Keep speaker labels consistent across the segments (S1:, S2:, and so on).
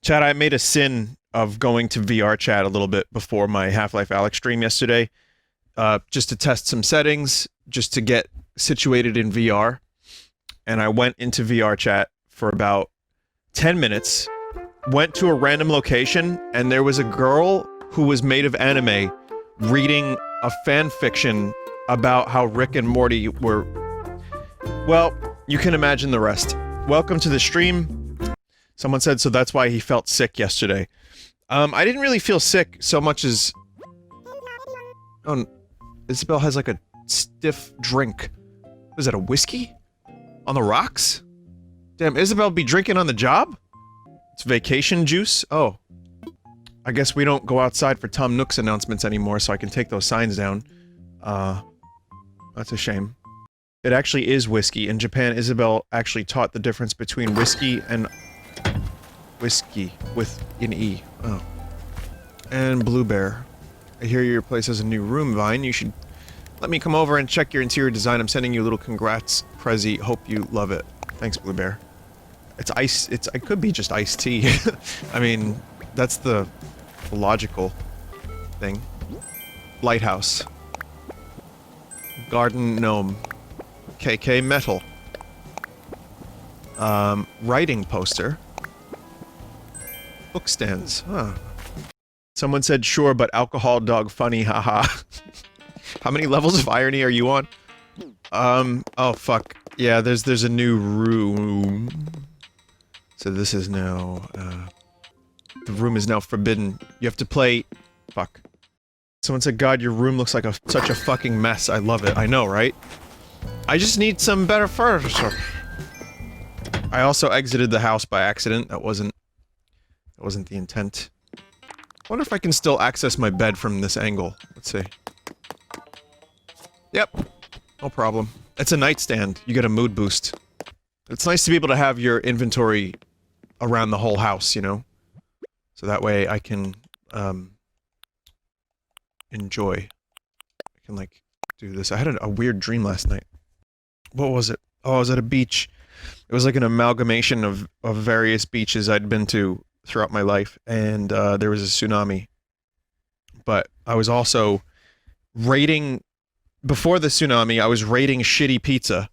S1: Chad, I made a sin of going to VR chat a little bit before my Half-Life Alyx stream yesterday, just to test some settings, just to get situated in VR. And I went into VR chat for about 10 minutes, went to a random location, and there was a girl who was made of anime reading a fan fiction about how Rick and Morty were... Well, you can imagine the rest. Welcome to the stream. Someone said, so that's why he felt sick yesterday. I didn't really feel sick so much as... Oh, Isabel has like a stiff drink. Was that a whiskey? On the rocks? Damn, Isabel be drinking on the job? It's vacation juice? Oh. I guess we don't go outside for Tom Nook's announcements anymore, so I can take those signs down. That's a shame. It actually is whiskey. In Japan, Isabel actually taught the difference between whiskey and... whiskey with an E. Oh. And Blue Bear. I hear your place has a new room, Vine. You should let me come over and check your interior design. I'm sending you a little congrats, Prezi. Hope you love it. Thanks, Blue Bear. It's ice. It could be just iced tea. I mean, that's the logical thing. Lighthouse. Garden Gnome. KK Metal. Writing poster. Book stands. Huh. Someone said, sure, but alcohol dog funny, haha. How many levels of irony are you on? Oh fuck. Yeah, there's a new room. So this is now, the room is now forbidden. You have to play... Fuck. Someone said, God, your room looks like such a fucking mess. I love it. I know, right? I just need some better furniture. I also exited the house by accident. That wasn't the intent. I wonder if I can still access my bed from this angle. Let's see. Yep. No problem. It's a nightstand. You get a mood boost. It's nice to be able to have your inventory around the whole house, you know? So that way I can, enjoy. I can, like, do this. I had a weird dream last night. What was it? Oh, I was at a beach. It was like an amalgamation of various beaches I'd been to throughout my life, and there was a tsunami. But I was also rating... Before the tsunami, I was rating shitty pizza.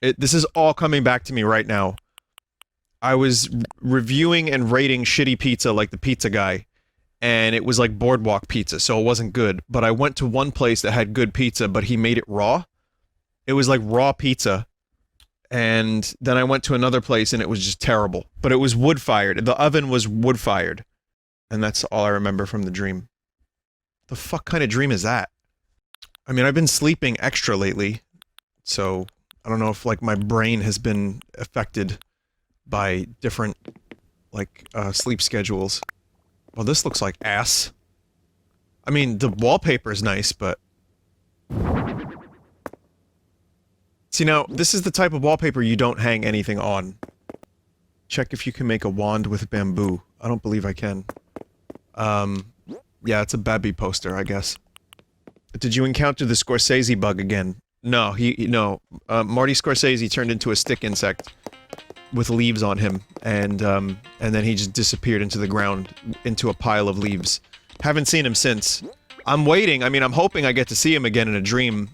S1: This is all coming back to me right now. I was reviewing and rating shitty pizza like the pizza guy, and it was like Boardwalk pizza, so it wasn't good. But I went to one place that had good pizza, but he made it raw. It was like raw pizza. And then I went to another place and it was just terrible. But it was wood-fired. The oven was wood-fired. And that's all I remember from the dream. The fuck kind of dream is that? I mean, I've been sleeping extra lately. So, I don't know if, like, my brain has been affected by different, like, sleep schedules. Well, this looks like ass. I mean, the wallpaper is nice, but... See now, this is the type of wallpaper you don't hang anything on. Check if you can make a wand with bamboo. I don't believe I can. Yeah, it's a Babby poster, I guess. Did you encounter the Scorsese bug again? No, no. Marty Scorsese turned into a stick insect with leaves on him, and then he just disappeared into the ground, into a pile of leaves. Haven't seen him since. I'm waiting, I mean, I'm hoping I get to see him again in a dream.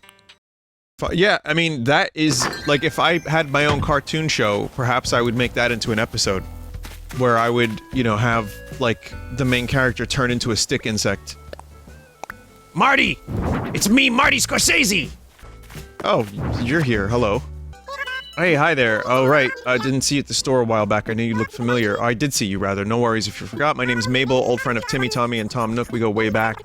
S1: Yeah, I mean, that is, like, if I had my own cartoon show, perhaps I would make that into an episode. Where I would, you know, have, like, the main character turn into a stick insect. Marty! It's me, Marty Scorsese! Oh, you're here, hello. Hey, hi there. Oh, right, I didn't see you at the store a while back, I knew you looked familiar. I did see you, rather, no worries if you forgot. My name's Mabel, old friend of Timmy, Tommy, and Tom Nook, we go way back.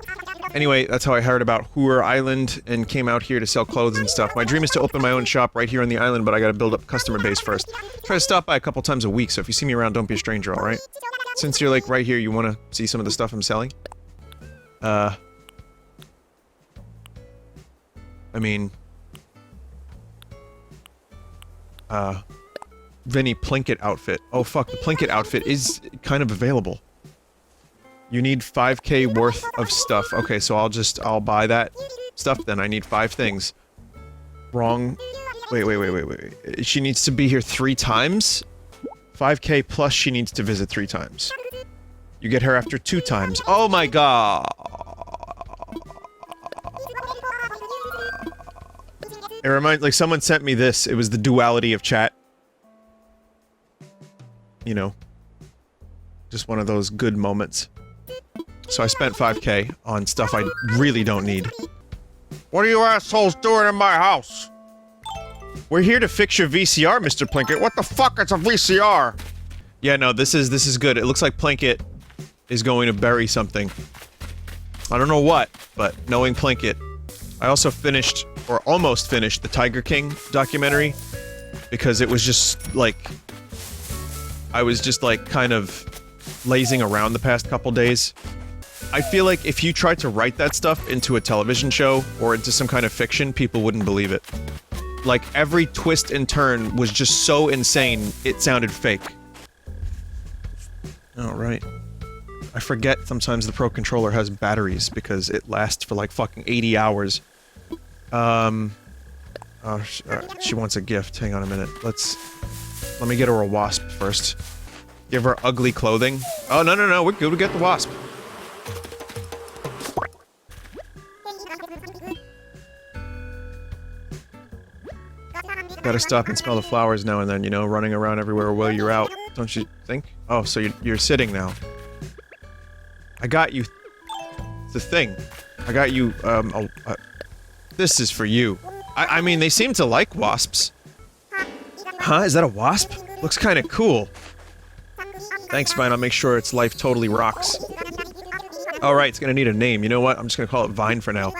S1: Anyway, that's how I heard about Hooer Island and came out here to sell clothes and stuff. My dream is to open my own shop right here on the island, but I gotta build up customer base first. Try to stop by a couple times a week, so if you see me around, don't be a stranger, alright? Since you're, like, right here, you wanna see some of the stuff I'm selling? I mean... Vinny Plinkett outfit. Oh fuck, the Plinkett outfit is kind of available. You need 5k worth of stuff. Okay, so I'll buy that stuff then. I need 5 things. Wrong. Wait. She needs to be here 3 times? 5k plus she needs to visit 3 times. You get her after 2 times. Oh my god! It reminds, like, someone sent me this. It was the duality of chat. You know. Just one of those good moments. So I spent 5K on stuff I really don't need. What are you assholes doing in my house? We're here to fix your VCR, Mr. Plinkett. What the fuck is a VCR? Yeah, no, this is good. It looks like Plinkett is going to bury something. I don't know what, but knowing Plinkett. I also finished, or almost finished, the Tiger King documentary. Because it was just, like... I was just, like, kind of lazing around the past couple days. I feel like if you tried to write that stuff into a television show, or into some kind of fiction, people wouldn't believe it. Like, every twist and turn was just so insane, it sounded fake. Oh, right. I forget sometimes the Pro Controller has batteries, because it lasts for like fucking 80 hours. Oh, she wants a gift. Hang on a minute. Let me get her a wasp first. Give her ugly clothing. Oh, no, no, no, we're good, we get the wasp. Gotta stop and smell the flowers now and then, you know, running around everywhere while you're out. Don't you think? Oh, so you're sitting now. I got you... the thing. I got you, this is for you. I mean, they seem to like wasps. Huh? Is that a wasp? Looks kinda cool. Thanks, Vine. I'll make sure its life totally rocks. Alright, it's gonna need a name. You know what? I'm just gonna call it Vine for now.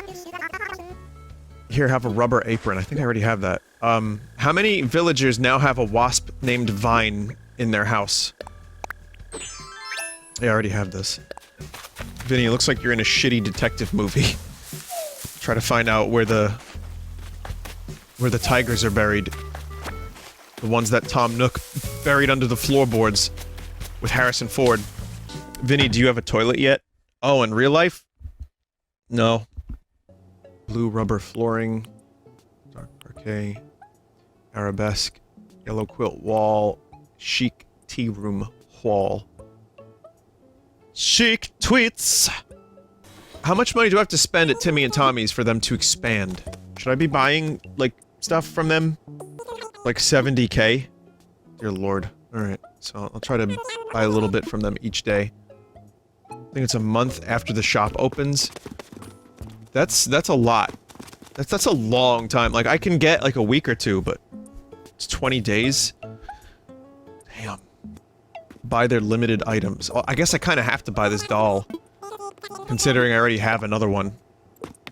S1: Here, have a rubber apron. I think I already have that. How many villagers now have a wasp named Vine in their house? Yeah, I already have this. Vinny, it looks like you're in a shitty detective movie. Try to find out where the tigers are buried. The ones that Tom Nook buried under the floorboards with Harrison Ford. Vinny, do you have a toilet yet? Oh, in real life? No. Blue rubber flooring. Dark parquet. Arabesque. Yellow quilt wall. Chic tea room wall. Chic tweets! How much money do I have to spend at Timmy and Tommy's for them to expand? Should I be buying, like, stuff from them? Like 70k? Dear lord. Alright, so I'll try to buy a little bit from them each day. I think it's a month after the shop opens. That's a lot. That's a long time. Like, I can get, like, a week or two, but... it's 20 days? Damn. Buy their limited items. Oh, I guess I kinda have to buy this doll. Considering I already have another one.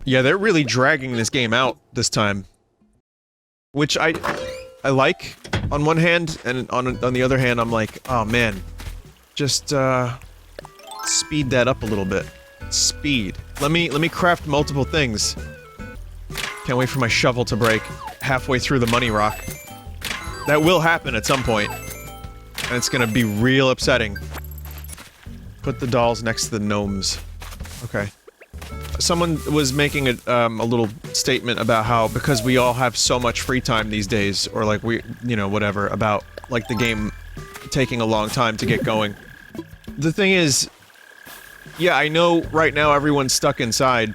S1: Yeah, they're really dragging this game out this time. Which I like, on one hand, and on the other hand, I'm like, oh man. Just, speed that up a little bit. Speed. Let me craft multiple things. Can't wait for my shovel to break halfway through the money rock. That will happen at some point. And it's gonna be real upsetting. Put the dolls next to the gnomes. Okay. Someone was making a little statement about how, because we all have so much free time these days, or like you know, whatever, about, like, the game taking a long time to get going. The thing is, yeah, I know right now everyone's stuck inside,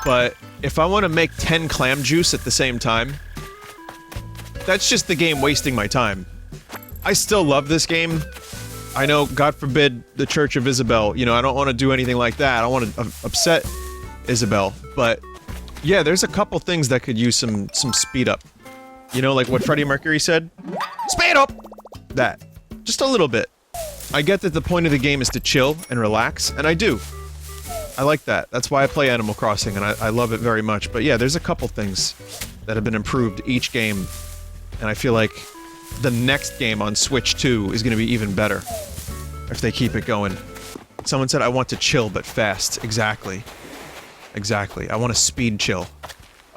S1: but if I want to make 10 clam juice at the same time, that's just the game wasting my time. I still love this game. I know, God forbid, the Church of Isabel, you know, I don't want to do anything like that. I don't want to upset Isabel, but yeah, there's a couple things that could use some speed up. You know, like what Freddie Mercury said? Speed up! That. Just a little bit. I get that the point of the game is to chill and relax, and I do. I like that. That's why I play Animal Crossing, and I love it very much. But yeah, there's a couple things that have been improved each game, and I feel like the next game on Switch 2 is gonna be even better. If they keep it going. Someone said I want to chill, but fast. Exactly. Exactly. I want to speed chill.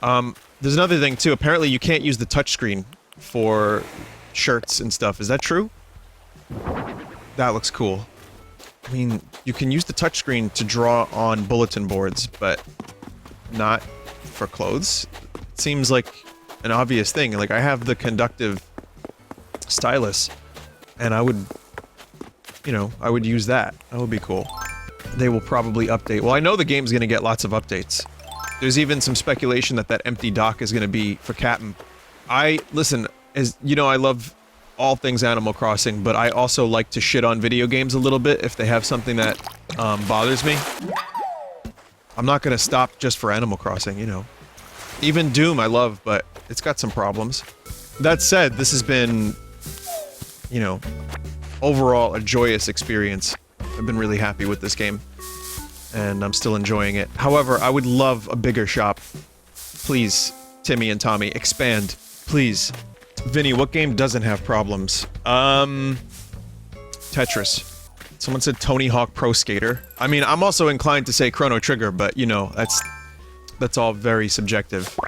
S1: There's another thing, too. Apparently you can't use the touchscreen for shirts and stuff. Is that true? That looks cool. I mean, you can use the touchscreen to draw on bulletin boards, but not for clothes. It seems like an obvious thing. Like, I have the conductive stylus, and I would, you know, I would use that. That would be cool. they will probably update. Well, I know the game's gonna get lots of updates. There's even some speculation that that empty dock is gonna be for Captain. Listen, as you know, I love all things Animal Crossing, but I also like to shit on video games a little bit if they have something that bothers me. I'm not gonna stop just for Animal Crossing, you know. Even Doom I love, but it's got some problems. That said, this has been, you know, overall a joyous experience. I've been really happy with this game, and I'm still enjoying it. However, I would love a bigger shop. Please, Timmy and Tommy, expand, please. Vinny, what game doesn't have problems? Tetris. Someone said Tony Hawk Pro Skater. I mean, I'm also inclined to say Chrono Trigger, but, you know, that's all very subjective.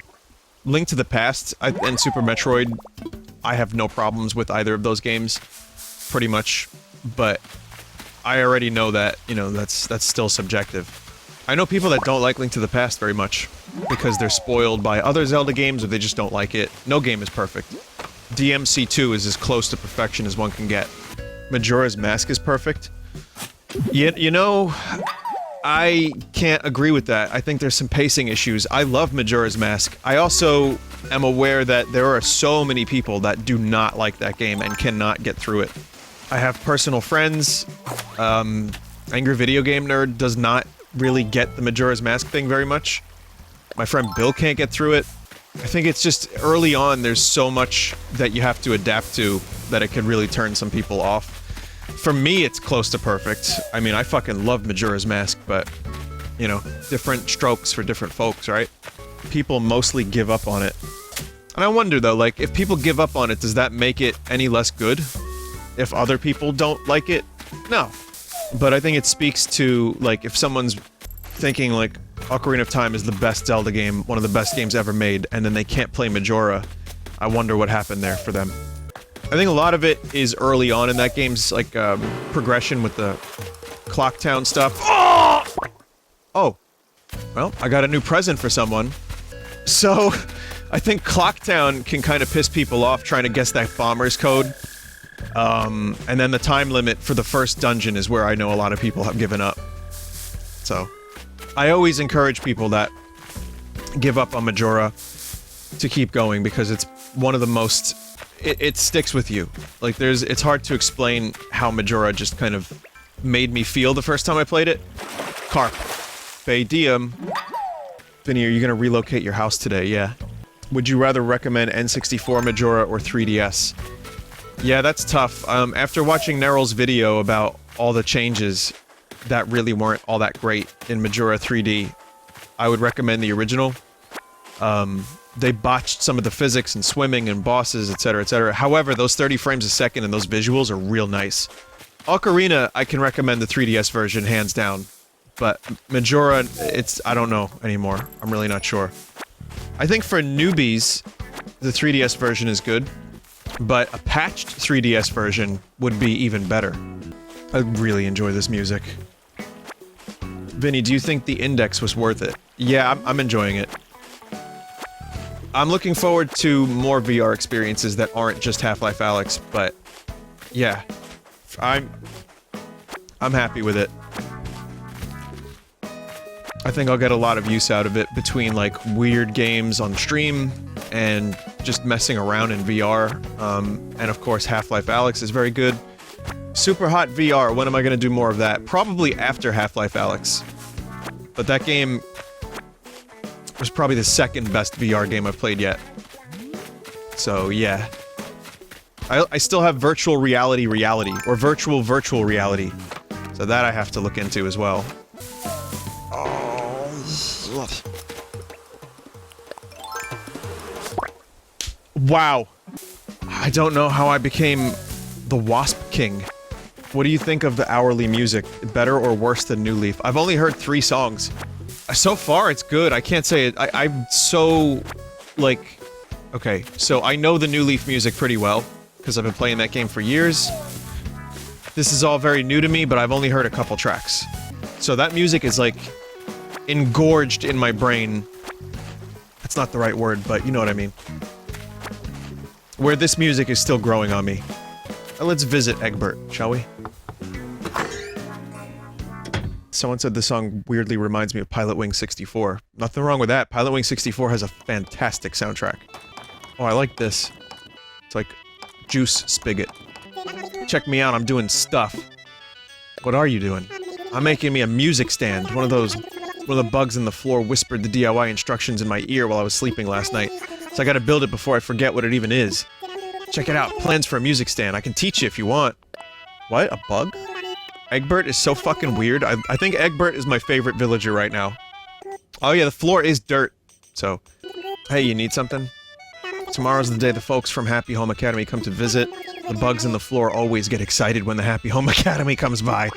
S1: Link to the Past and Super Metroid, I have no problems with either of those games, pretty much, but I already know that, you know, that's still subjective. I know people that don't like Link to the Past very much, because they're spoiled by other Zelda games or they just don't like it. No game is perfect. DMC2 is as close to perfection as one can get. Majora's Mask is perfect. You know, I can't agree with that. I think there's some pacing issues. I love Majora's Mask. I also am aware that there are so many people that do not like that game and cannot get through it. I have personal friends. Angry Video Game Nerd does not really get the Majora's Mask thing very much. My friend Bill can't get through it. I think it's just early on there's so much that you have to adapt to that it can really turn some people off. For me, it's close to perfect. I mean, I fucking love Majora's Mask, but, you know, different strokes for different folks, right? People mostly give up on it. And I wonder, though, like, if people give up on it, does that make it any less good? If other people don't like it? No. But I think it speaks to, like, if someone's thinking, like, Ocarina of Time is the best Zelda game, one of the best games ever made, and then they can't play Majora, I wonder what happened there for them. I think a lot of it is early on in that game's, like, progression with the Clock Town stuff. Oh! Well, I got a new present for someone. So, I think Clock Town can kind of piss people off trying to guess that bomber's code. And then the time limit for the first dungeon is where I know a lot of people have given up. So, I always encourage people that give up on Majora to keep going because it's one of the most... It sticks with you. Like, it's hard to explain how Majora just kind of made me feel the first time I played it. Carp. Bay Diem. Vinny, are you gonna relocate your house today? Yeah. Would you rather recommend N64 Majora or 3DS? Yeah, that's tough. After watching Neryl's video about all the changes that really weren't all that great in Majora 3D, I would recommend the original. They botched some of the physics and swimming and bosses, etc., etc. However, those 30 frames a second and those visuals are real nice. Ocarina, I can recommend the 3DS version, hands down. But Majora, I don't know anymore. I'm really not sure. I think for newbies, the 3DS version is good. But a patched 3DS version would be even better. I really enjoy this music. Vinny, do you think the Index was worth it? Yeah, I'm enjoying it. I'm looking forward to more VR experiences that aren't just Half-Life Alyx, but yeah, I'm happy with it. I think I'll get a lot of use out of it between, like, weird games on stream and just messing around in VR. And of course, Half-Life Alyx is very good. Super Hot VR, when am I gonna do more of that? Probably after Half-Life Alyx. But that game was probably the second best VR game I've played yet. So, yeah. I still have virtual reality, or virtual reality. So that I have to look into as well. Wow. I don't know how I became the Wasp King. What do you think of the hourly music? Better or worse than New Leaf? I've only heard 3 songs. So far, it's good. I can't say it. I'm so... like... Okay, so I know the New Leaf music pretty well, because I've been playing that game for years. This is all very new to me, but I've only heard a couple tracks. So that music is, like, engorged in my brain. That's not the right word, but you know what I mean. Where this music is still growing on me. Let's visit Egbert, shall we? Someone said this song weirdly reminds me of Pilot Wing 64. Nothing wrong with that. Pilot Wing 64 has a fantastic soundtrack. Oh, I like this. It's like juice spigot. Check me out, I'm doing stuff. What are you doing? I'm making me a music stand. One of the bugs in the floor whispered the DIY instructions in my ear while I was sleeping last night. So I gotta build it before I forget what it even is. Check it out, plans for a music stand. I can teach you if you want. What? A bug? Egbert is so fucking weird. I think Egbert is my favorite villager right now. Oh yeah, the floor is dirt. So, hey, you need something? Tomorrow's the day the folks from Happy Home Academy come to visit. The bugs in the floor always get excited when the Happy Home Academy comes by.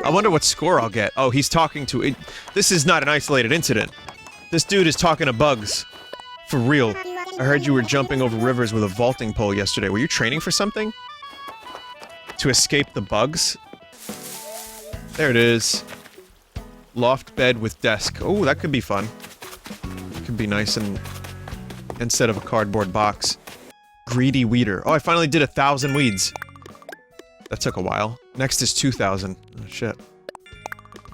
S1: I wonder what score I'll get. Oh, he's talking to it. This is not an isolated incident. This dude is talking to bugs. For real. I heard you were jumping over rivers with a vaulting pole yesterday. Were you training for something? To escape the bugs? There it is. Loft bed with desk. Oh, that could be fun. It could be nice and... instead of a cardboard box. Greedy weeder. Oh, I finally did 1,000 weeds. That took a while. Next is 2,000. Oh, shit.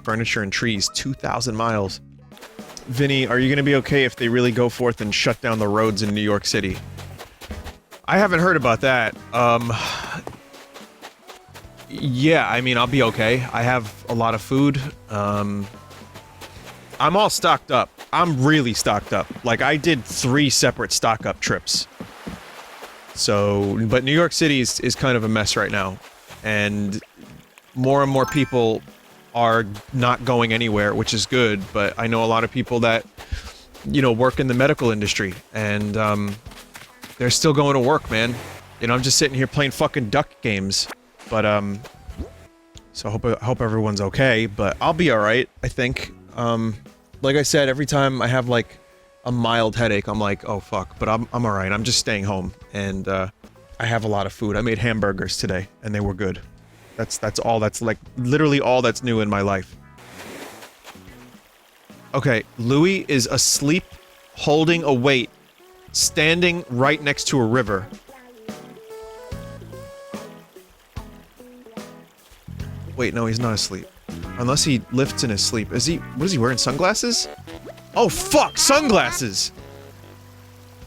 S1: Furniture and trees. 2,000 miles. Vinny, are you gonna be okay if they really go forth and shut down the roads in New York City? I haven't heard about that. Yeah, I mean, I'll be okay. I have a lot of food. I'm all stocked up. I'm really stocked up. Like, I did 3 separate stock-up trips. So, but New York City is kind of a mess right now. And more people are not going anywhere, which is good, but I know a lot of people that, you know, work in the medical industry, and, they're still going to work, man. You know, I'm just sitting here playing fucking duck games. But, so I hope everyone's okay, but I'll be alright, I think. Like I said, every time I have, like, a mild headache, I'm like, oh fuck, but I'm alright, I'm just staying home, and, I have a lot of food. I made hamburgers today, and they were good. That's all that's, like, literally all that's new in my life. Okay, Louis is asleep, holding a weight, standing right next to a river. Wait, no, he's not asleep. Unless he lifts in his sleep. Is he- what is he wearing, sunglasses? Oh fuck, sunglasses!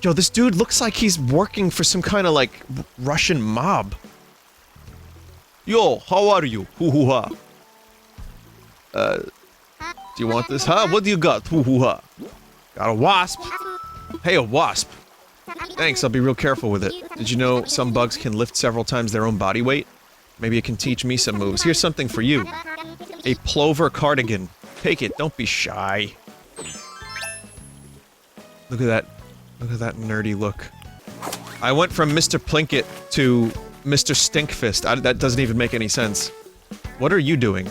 S1: Yo, this dude looks like he's working for some kind of, like, Russian mob. Yo, how are you? Hoo-hoo-ha. Do you want this? Huh? What do you got? Hoo-hoo-ha. Got a wasp? Hey, a wasp. Thanks, I'll be real careful with it. Did you know some bugs can lift several times their own body weight? Maybe it can teach me some moves. Here's something for you. A plover cardigan. Take it, don't be shy. Look at that. Look at that nerdy look. I went from Mr. Plinkett to Mr. Stinkfist. That doesn't even make any sense. What are you doing?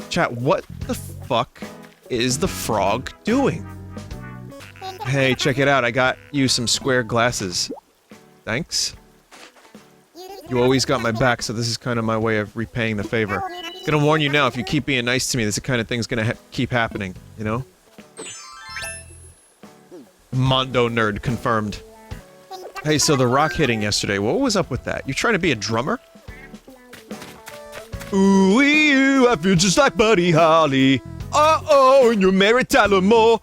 S1: Chat, what the fuck is the frog doing? Hey, check it out. I got you some square glasses. Thanks. You always got my back, so this is kind of my way of repaying the favor. Gonna warn you now, if you keep being nice to me, this is the kind of thing's gonna keep happening, you know? Mondo nerd confirmed. Hey, so the rock hitting yesterday, what was up with that? You trying to be a drummer? Ooh, I feel just like Buddy Holly. Uh-oh, and you're Mary Tyler Moore.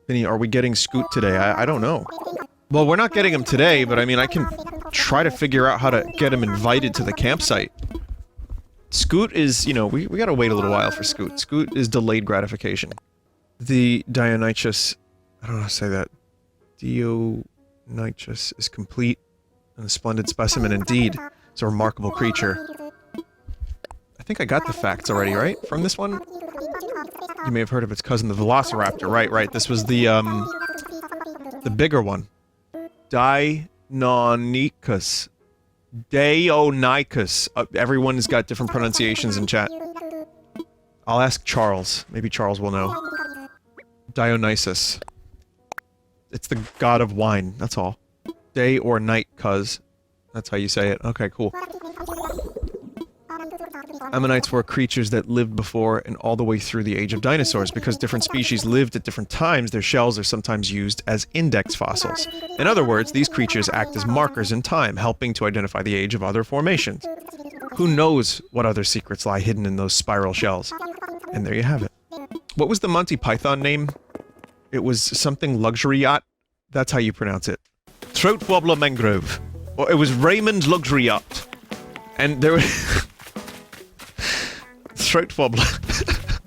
S1: Vinny, are we getting Scoot today? I don't know. Well, we're not getting him today, but I mean, I can try to figure out how to get him invited to the campsite. Scoot is, you know, we gotta wait a little while for Scoot. Scoot is delayed gratification. The Dionychus, I don't know how to say that. Dionychus is complete and a splendid specimen indeed. It's a remarkable creature. I think I got the facts already, right? From this one? You may have heard of its cousin, the Velociraptor. Right. This was the bigger one. Deinonychus. Deinonychus. Everyone's got different pronunciations in chat. I'll ask Charles. Maybe Charles will know. Dionysus. It's the god of wine, that's all. Day or night, cuz. That's how you say it. Okay, cool. Ammonites were creatures that lived before and all the way through the age of dinosaurs. Because different species lived at different times, their shells are sometimes used as index fossils. In other words, these creatures act as markers in time, helping to identify the age of other formations. Who knows what other secrets lie hidden in those spiral shells? And there you have it. What was the Monty Python name? It was something luxury yacht? That's how you pronounce it. Throat Wobbler Mangrove. Or it was Raymond Luxury Yacht. And there was... Throat Wobbler.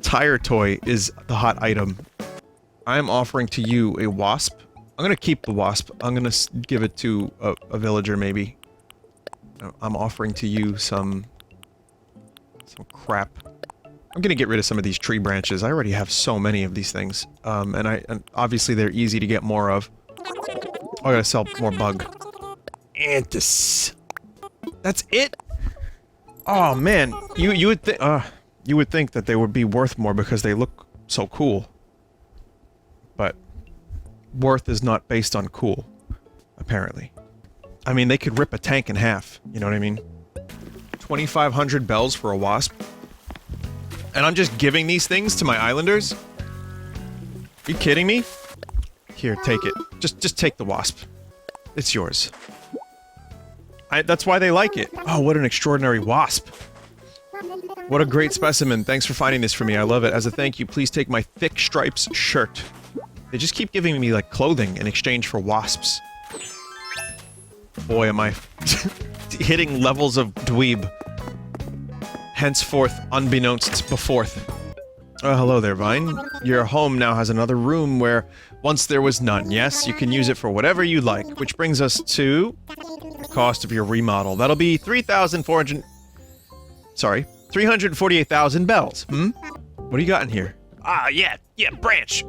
S1: Tire toy is the hot item. I am offering to you a wasp. I'm gonna keep the wasp. I'm gonna give it to a villager, maybe. I'm offering to you some crap. I'm gonna get rid of some of these tree branches. I already have so many of these things. And obviously they're easy to get more of. Oh, I gotta sell more bug. Antis. That's it? Oh man, you would think that they would be worth more because they look so cool. But worth is not based on cool, apparently. I mean, they could rip a tank in half, you know what I mean? 2,500 bells for a wasp? And I'm just giving these things to my islanders? Are you kidding me? Here, take it. Just take the wasp. It's yours. That's why they like it. Oh, what an extraordinary wasp. What a great specimen. Thanks for finding this for me. I love it. As a thank you, please take my thick stripes shirt. They just keep giving me, like, clothing in exchange for wasps. Boy, am I hitting levels of dweeb. Henceforth, unbeknownst beforth. Oh, hello there, Vine. Your home now has another room where once there was none. Yes, you can use it for whatever you like, which brings us to the cost of your remodel. That'll be 3,400... Sorry, 348,000 bells. What do you got in here? Ah, yeah, branch.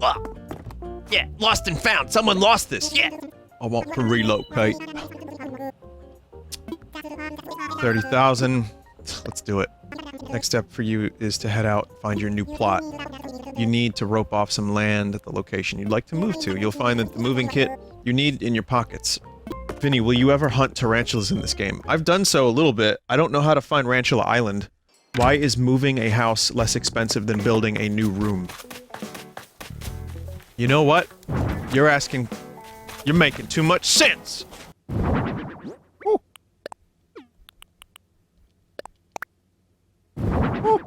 S1: Yeah, lost and found. Someone lost this. Yeah. I want to relocate. 30,000. Let's do it. Next step for you is to head out and find your new plot. You need to rope off some land at the location you'd like to move to. You'll find that the moving kit you need in your pockets. Vinny, will you ever hunt tarantulas in this game? I've done so a little bit. I don't know how to find Rantula Island. Why is moving a house less expensive than building a new room? You know what? You're making too much sense! Woo. Woo.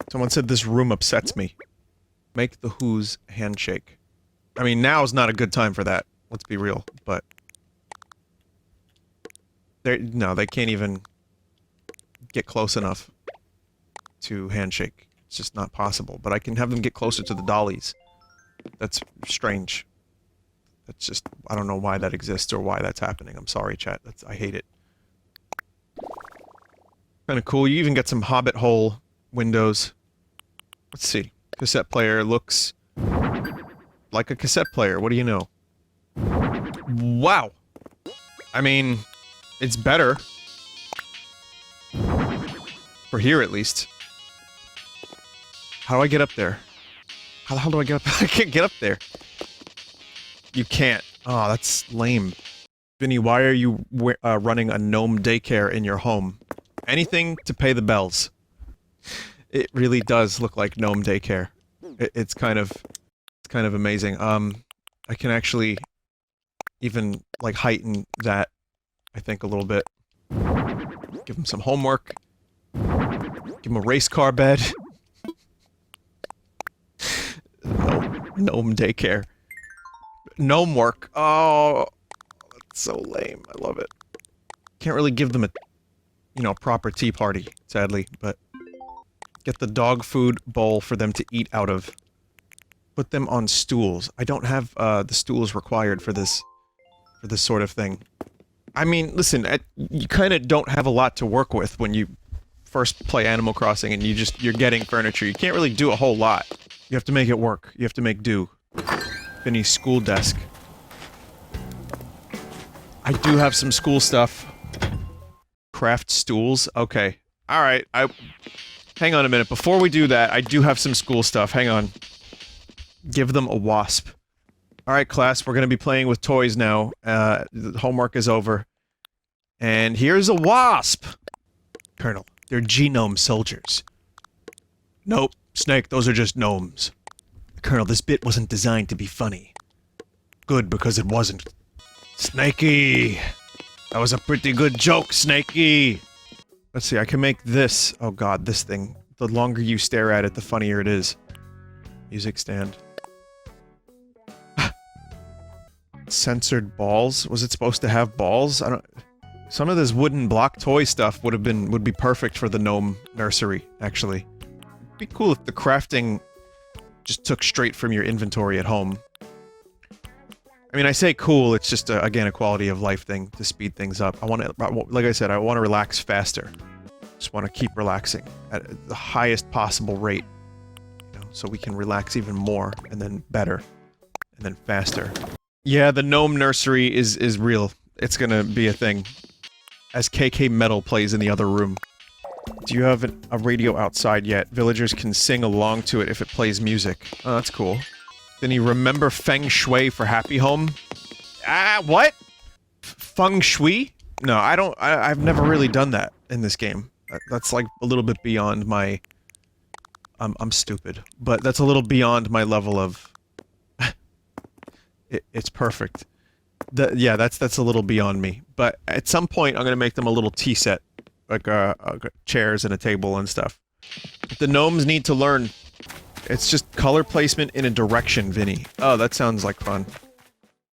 S1: Someone said this room upsets me. Make the Who's handshake. I mean, now's not a good time for that. Let's be real, but... No, they can't even get close enough to handshake. It's just not possible. But I can have them get closer to the dollies. That's strange. That's just... I don't know why that exists or why that's happening. I'm sorry, chat. I hate it. Kinda cool. You even get some hobbit hole windows. Let's see. Cassette player looks... like a cassette player. What do you know? Wow! I mean... it's better. For here, at least. How do I get up there? How the hell do I get up? I can't get up there. You can't. Oh, that's lame. Vinny, why are you running a gnome daycare in your home? Anything to pay the bells. It really does look like gnome daycare. It's kind of amazing. I can actually even, like, heighten that, I think, a little bit. Give him some homework. Give him a race car bed. Gnome daycare. Gnome work. Oh, that's so lame. I love it. Can't really give them a, you know, proper tea party, sadly, but... get the dog food bowl for them to eat out of. Put them on stools. I don't have, the stools required for this sort of thing. I mean, listen, you kinda don't have a lot to work with when you first play Animal Crossing and you're getting furniture. You can't really do a whole lot. You have to make it work. You have to make do. Vinny's school desk. I do have some school stuff. Craft stools? Okay. Alright, hang on a minute. Before we do that, I do have some school stuff. Hang on. Give them a wasp. Alright, class, we're gonna be playing with toys now. The homework is over. And here's a wasp! Colonel, they're genome soldiers. Nope, Snake, those are just gnomes. Colonel, this bit wasn't designed to be funny. Good, because it wasn't. Snakey! That was a pretty good joke, Snakey! Let's see, I can make this. Oh god, this thing the longer you stare at it, the funnier it is. Music stand. Censored balls? Was it supposed to have balls? I don't... Some of this wooden block toy stuff would be perfect for the gnome nursery, actually. It'd be cool if the crafting just took straight from your inventory at home. I mean, I say cool, it's just, again, a quality of life thing to speed things up. I want to, like I said, I want to relax faster. Just want to keep relaxing at the highest possible rate. You know, so we can relax even more, and then better, and then faster. Yeah, the gnome nursery is real. It's gonna be a thing. As KK Metal plays in the other room. Do you have a radio outside yet? Villagers can sing along to it if it plays music. Oh, that's cool. Vinny, remember Feng Shui for Happy Home? Ah, what? Feng Shui? No, I don't- I've never really done that in this game. That's like a little bit beyond my... I'm stupid. But that's a little beyond my level of... it's perfect. Yeah, that's a little beyond me. But at some point, I'm gonna make them a little tea set. Like, chairs and a table and stuff. The gnomes need to learn. It's just color placement in a direction, Vinny. Oh, that sounds like fun.